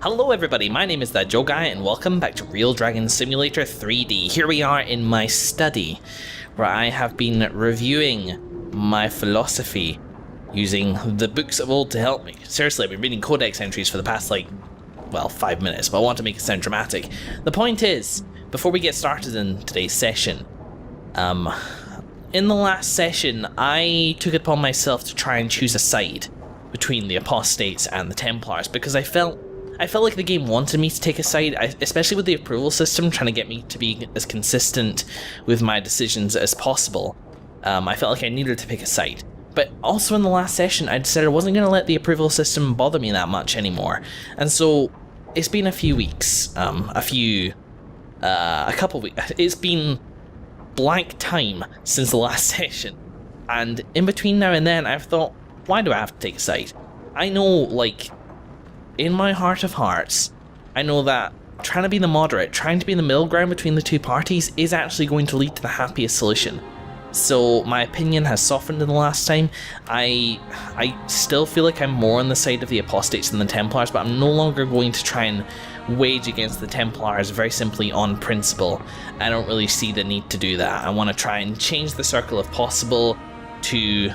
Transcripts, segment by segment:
Hello everybody, my name is That Joe Guy and welcome back to Real Dragon Simulator 3D. Here we are in my study, where I have been reviewing my philosophy using the books of old to help me. Seriously, I've been reading codex entries for the past 5 minutes, but I want to make it sound dramatic. The point is, before we get started in today's session, in the last session I took it upon myself to try and choose a side between the Apostates and the Templars, because I felt like the game wanted me to take a side, especially with the approval system trying to get me to be as consistent with my decisions as possible. I felt like I needed to pick a side. But also in the last session, I decided I wasn't going to let the approval system bother me that much anymore. And so, it's been a few weeks, a couple weeks, it's been blank time since the last session. And in between now and then, I've thought, why do I have to take a side? I know, in my heart of hearts, I know that trying to be the moderate, trying to be in the middle ground between the two parties is actually going to lead to the happiest solution. So my opinion has softened in the last time. I still feel like I'm more on the side of the Apostates than the Templars, but I'm no longer going to try and wage against the Templars very simply on principle. I don't really see the need to do that. I want to try and change the circle if possible to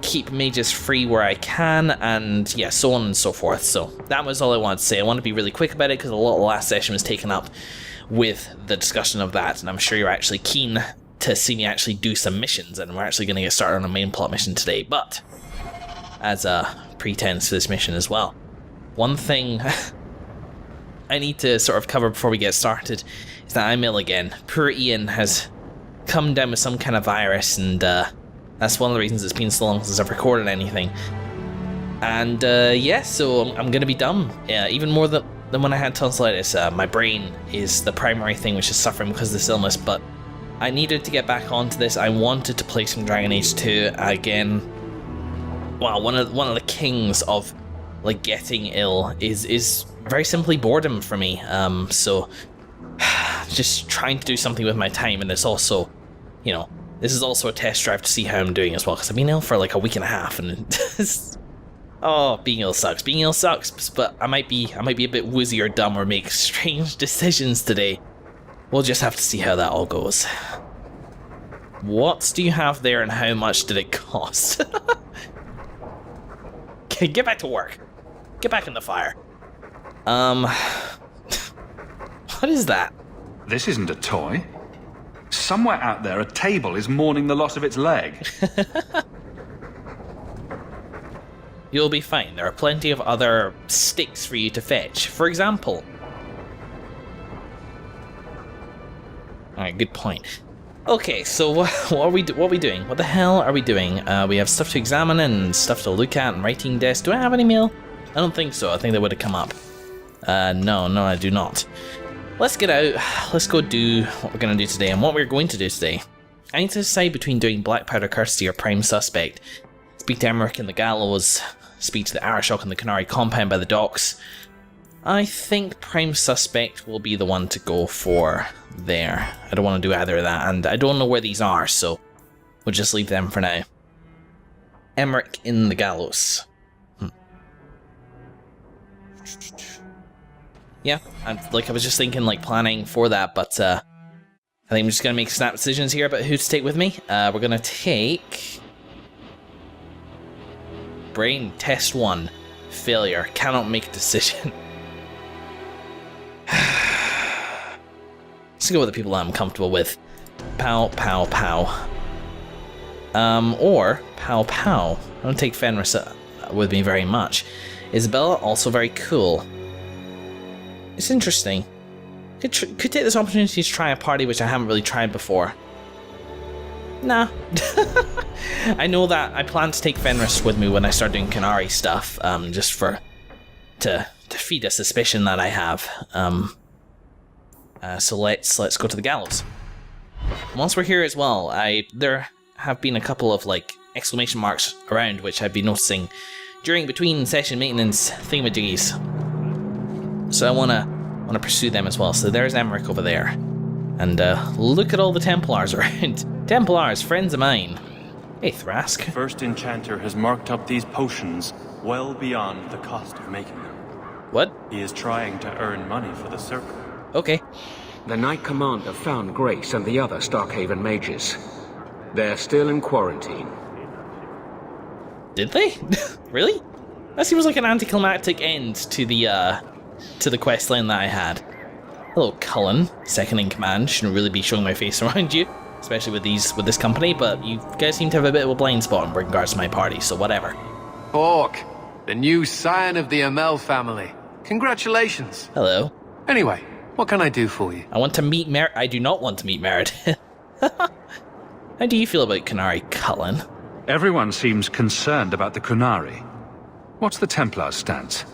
keep mages free where I can, and yeah, so on and so forth. So that was all I wanted to say. I want to be really quick about it because a lot of the last session was taken up with the discussion of that, and I'm sure you're actually keen to see me actually do some missions, and we're actually going to get started on a main plot mission today. But as a pretense for this mission as well, one thing I need to sort of cover before we get started is that I'm ill again. Poor Iain has come down with some kind of virus, and that's one of the reasons it's been so long since I've recorded anything. And yeah, so I'm going to be dumb, even more than when I had tonsillitis. My brain is the primary thing which is suffering because of this illness, but I needed to get back onto this. I wanted to play some Dragon Age 2 again. Wow, one of the kings of getting ill is very simply boredom for me. So just trying to do something with my time, and it's also, this is also a test drive to see how I'm doing as well, because I've been ill for a week and a half, and being ill sucks. Being ill sucks, but I might be a bit woozy or dumb or make strange decisions today. We'll just have to see how that all goes. What do you have there, and how much did it cost? Okay, get back to work. Get back in the fire. What is that? This isn't a toy. Somewhere out there, a table is mourning the loss of its leg. You'll be fine. There are plenty of other sticks for you to fetch. For example. Alright, good point. Okay, so what are we doing? What the hell are we doing? We have stuff to examine and stuff to look at and writing desk. Do I have any mail? I don't think so. I think that would have come up. No, I do not. Let's get out, let's go do what we're going to do today, and what we're going to do today. I need to decide between doing Black Powder Courtesy or Prime Suspect. Speak to Emmerich in the Gallows, speak to the Arashok in the Canary Compound by the docks. I think Prime Suspect will be the one to go for there. I don't want to do either of that, and I don't know where these are, so we'll just leave them for now. Emmerich in the Gallows. Yeah, I was just thinking, planning for that, but I think I'm just going to make snap decisions here about who to take with me. We're going to take Brain Test 1. Failure. Cannot make a decision. Let's go with the people I'm comfortable with. Pow, pow, pow. Or Pow, pow. I don't take Fenris with me very much. Isabella, also very cool. It's interesting. Could take this opportunity to try a party which I haven't really tried before. Nah. I know that I plan to take Fenris with me when I start doing Canary stuff, just to feed a suspicion that I have. So let's go to the Gallows. Once we're here as well, there have been a couple of exclamation marks around which I've been noticing between session maintenance thingamajiggies. So I want to pursue them as well. So there's Emmerich over there. And look at all the Templars around. Templars, friends of mine. Hey, Thrask. First enchanter has marked up these potions well beyond the cost of making them. What? He is trying to earn money for the Circle. Okay. The Knight Commander found Grace and the other Starkhaven mages. They're still in quarantine. Did they? Really? That seems like an anticlimactic end to the quest line that I had. Hello, Cullen, second in command. Shouldn't really be showing my face around you, especially with this company, but you guys seem to have a bit of a blind spot in regards to my party, so whatever. Hawke, the new scion of the Amel family. Congratulations. Hello. Anyway, what can I do for you? I want to meet I do not want to meet Meredith. How do you feel about Kunari, Cullen? Everyone seems concerned about the Kunari. What's the Templar's stance?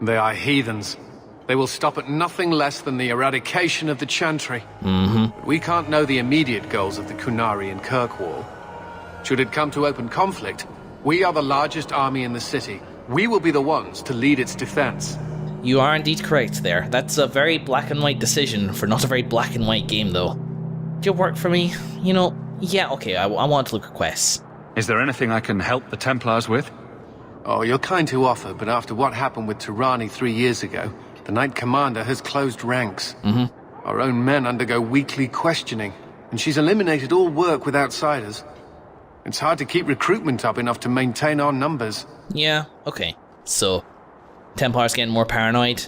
They are heathens. They will stop at nothing less than the eradication of the Chantry. Mm-hmm. We can't know the immediate goals of the Kunari in Kirkwall. Should it come to open conflict, we are the largest army in the city. We will be the ones to lead its defense. You are indeed correct there. That's a very black and white decision for not a very black and white game, though. Do you work for me? You know, yeah, okay, I want to look at quests. Is there anything I can help the Templars with? Oh, you're kind to offer, but after what happened with Tirani 3 years ago, the Knight Commander has closed ranks. Mm-hmm. Our own men undergo weekly questioning, and she's eliminated all work with outsiders. It's hard to keep recruitment up enough to maintain our numbers. Yeah, okay. So, Templars getting more paranoid?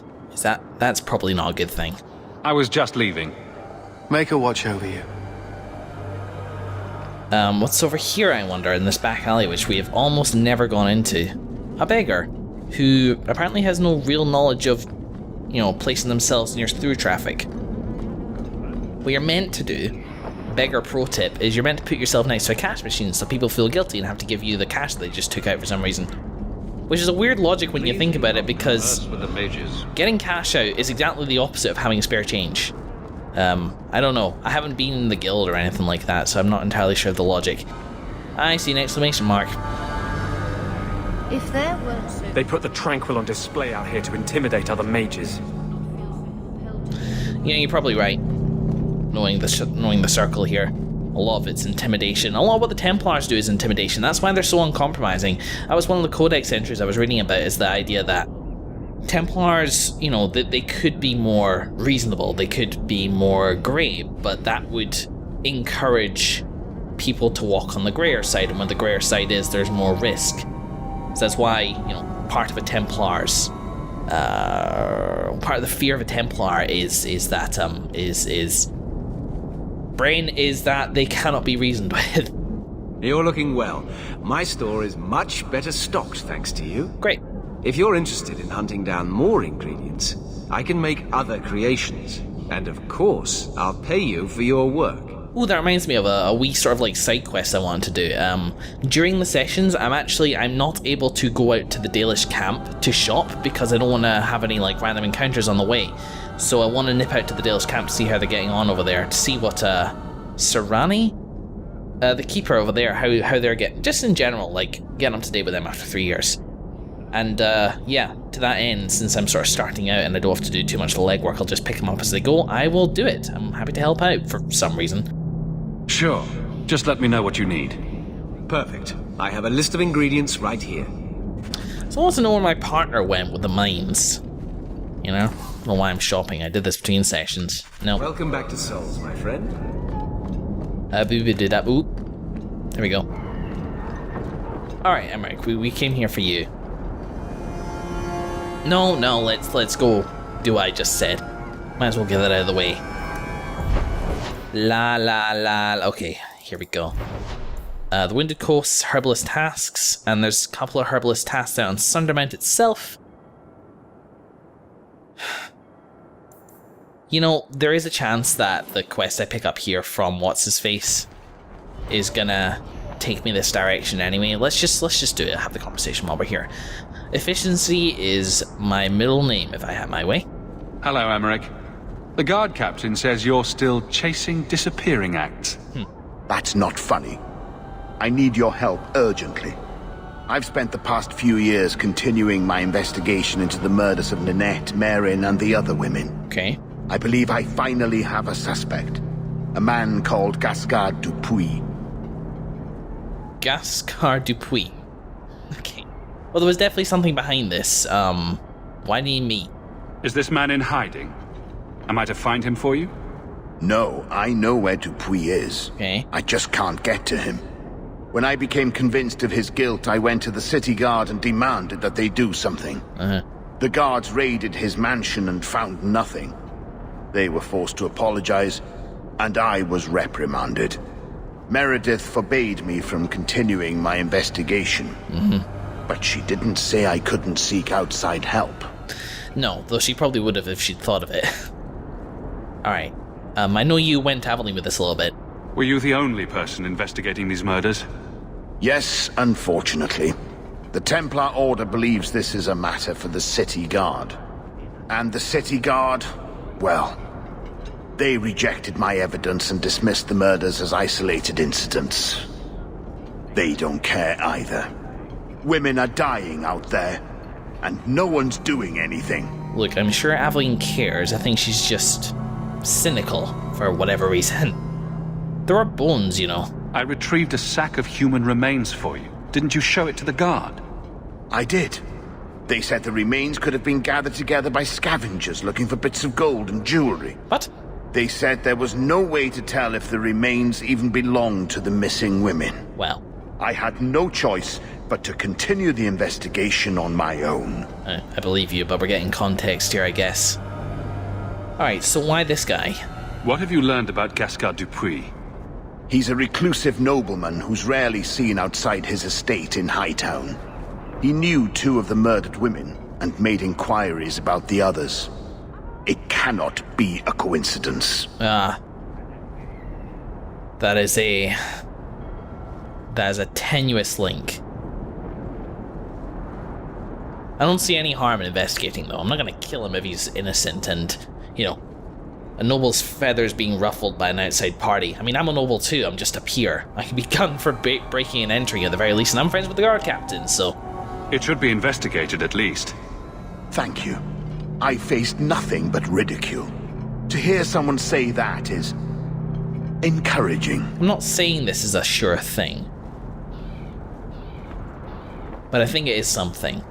That's probably not a good thing. I was just leaving. Make her watch over you. What's over here, I wonder, in this back alley, which we have almost never gone into? A beggar, who apparently has no real knowledge of, you know, placing themselves near through traffic. What you're meant to do, beggar pro tip, is you're meant to put yourself next to a cash machine so people feel guilty and have to give you the cash that they just took out for some reason. Which is a weird logic when you think about it, because getting cash out is exactly the opposite of having spare change. I don't know. I haven't been in the guild or anything like that, so I'm not entirely sure of the logic. I see an exclamation mark. If there weren't so... They put the Tranquil on display out here to intimidate other mages. Yeah, you're probably right. Knowing the circle here. A lot of it's intimidation. A lot of what the Templars do is intimidation. That's why they're so uncompromising. That was one of the codex entries I was reading about, is the idea that Templars, you know, they could be more reasonable, they could be more grey, but that would encourage people to walk on the greyer side, and when the greyer side is, there's more risk. So that's why, you know, part of the fear of a Templar is that they cannot be reasoned with. You're looking well. My store is much better stocked thanks to you. Great. If you're interested in hunting down more ingredients, I can make other creations. And of course, I'll pay you for your work. Ooh, that reminds me of a wee sort of like side quest I wanted to do. During the sessions, I'm not able to go out to the Dalish camp to shop because I don't want to have any like random encounters on the way. So I want to nip out to the Dalish camp to see how they're getting on over there, to see what Sarani, the keeper over there, how they're getting, just in general, like getting up to date with them after 3 years. And yeah, to that end, since I'm sort of starting out and I don't have to do too much legwork, I'll just pick them up as they go. I will do it. I'm happy to help out for some reason. Sure. Just let me know what you need. Perfect. I have a list of ingredients right here. So I want to know where my partner went with the mines. You know? I don't know why I'm shopping. I did this between sessions. No. Welcome back to Souls, my friend. Oop. There we go. Alright, Emmerich, we came here for you. No, let's go do what I just said. Might as well get that out of the way. Okay, here we go. The Winded Coast's herbalist tasks, and there's a couple of herbalist tasks out on Sundermount itself. You know, there is a chance that the quest I pick up here from What's-His-Face is gonna take me this direction anyway. Let's just do it, have the conversation while we're here. Efficiency is my middle name, if I have my way. Hello, Emmerich. The guard captain says you're still chasing disappearing acts. That's not funny. I need your help urgently. I've spent the past few years continuing my investigation into the murders of Nanette, Marin, and the other women. Okay. I believe I finally have a suspect. A man called Gascard Dupuis. Gascard Dupuis. Okay. Well, there was definitely something behind this. Why do you need me? Is this man in hiding? Am I to find him for you? No, I know where Dupuis is. Okay. I just can't get to him. When I became convinced of his guilt, I went to the city guard and demanded that they do something. The guards raided his mansion and found nothing. They were forced to apologize, and I was reprimanded. Meredith forbade me from continuing my investigation. But she didn't say I couldn't seek outside help. No, though she probably would have if she'd thought of it. Alright. I know you went traveling with us a little bit. Were you the only person investigating these murders? Yes, unfortunately. The Templar Order believes this is a matter for the City Guard. And the City Guard, well, they rejected my evidence and dismissed the murders as isolated incidents. They don't care either. Women are dying out there, and no one's doing anything. Look, I'm sure Aveline cares. I think she's just cynical for whatever reason. There are bones, you know. I retrieved a sack of human remains for you. Didn't you show it to the guard? I did. They said the remains could have been gathered together by scavengers looking for bits of gold and jewelry. What? They said there was no way to tell if the remains even belonged to the missing women. Well, I had no choice but to continue the investigation on my own. I believe you, but we're getting context here, I guess. Alright, so why this guy? What have you learned about Gascard Dupuis? He's a reclusive nobleman who's rarely seen outside his estate in Hightown. He knew 2 of the murdered women and made inquiries about the others. It cannot be a coincidence. That is a tenuous link. I don't see any harm in investigating, though. I'm not going to kill him if he's innocent and, you know, a noble's feathers being ruffled by an outside party. I mean, I'm a noble too, I'm just a peer. I can be gunned for breaking and entering at the very least, and I'm friends with the guard captain, so... It should be investigated at least. Thank you. I faced nothing but ridicule. To hear someone say that is encouraging. I'm not saying this is a sure thing, but I think it is something.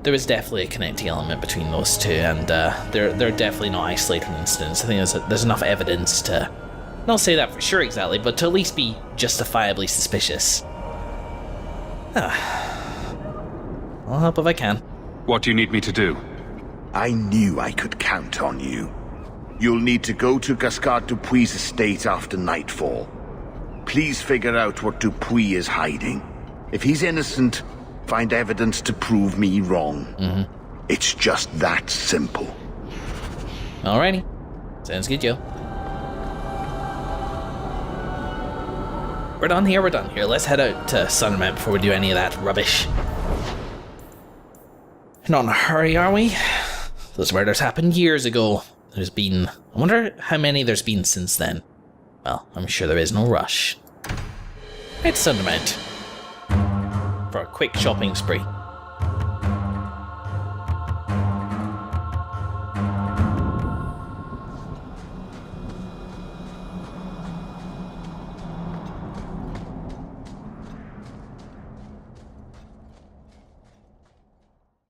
There is definitely a connecting element between those two, and they're definitely not isolated incidents. I think there's enough evidence to not say that for sure exactly, but to at least be justifiably suspicious. I'll help if I can. What do you need me to do? I knew I could count on you. You'll need to go to Gascard Dupuis' estate after nightfall. Please figure out what Dupuis is hiding. If he's innocent, find evidence to prove me wrong. It's just that simple. Alrighty. Sounds good, Joe. We're done here. Let's head out to Sundermount before we do any of that rubbish. Not in a hurry, are we? Those murders happened years ago. I wonder how many there's been since then. Well, I'm sure there is no rush. It's Sundermount for a quick shopping spree.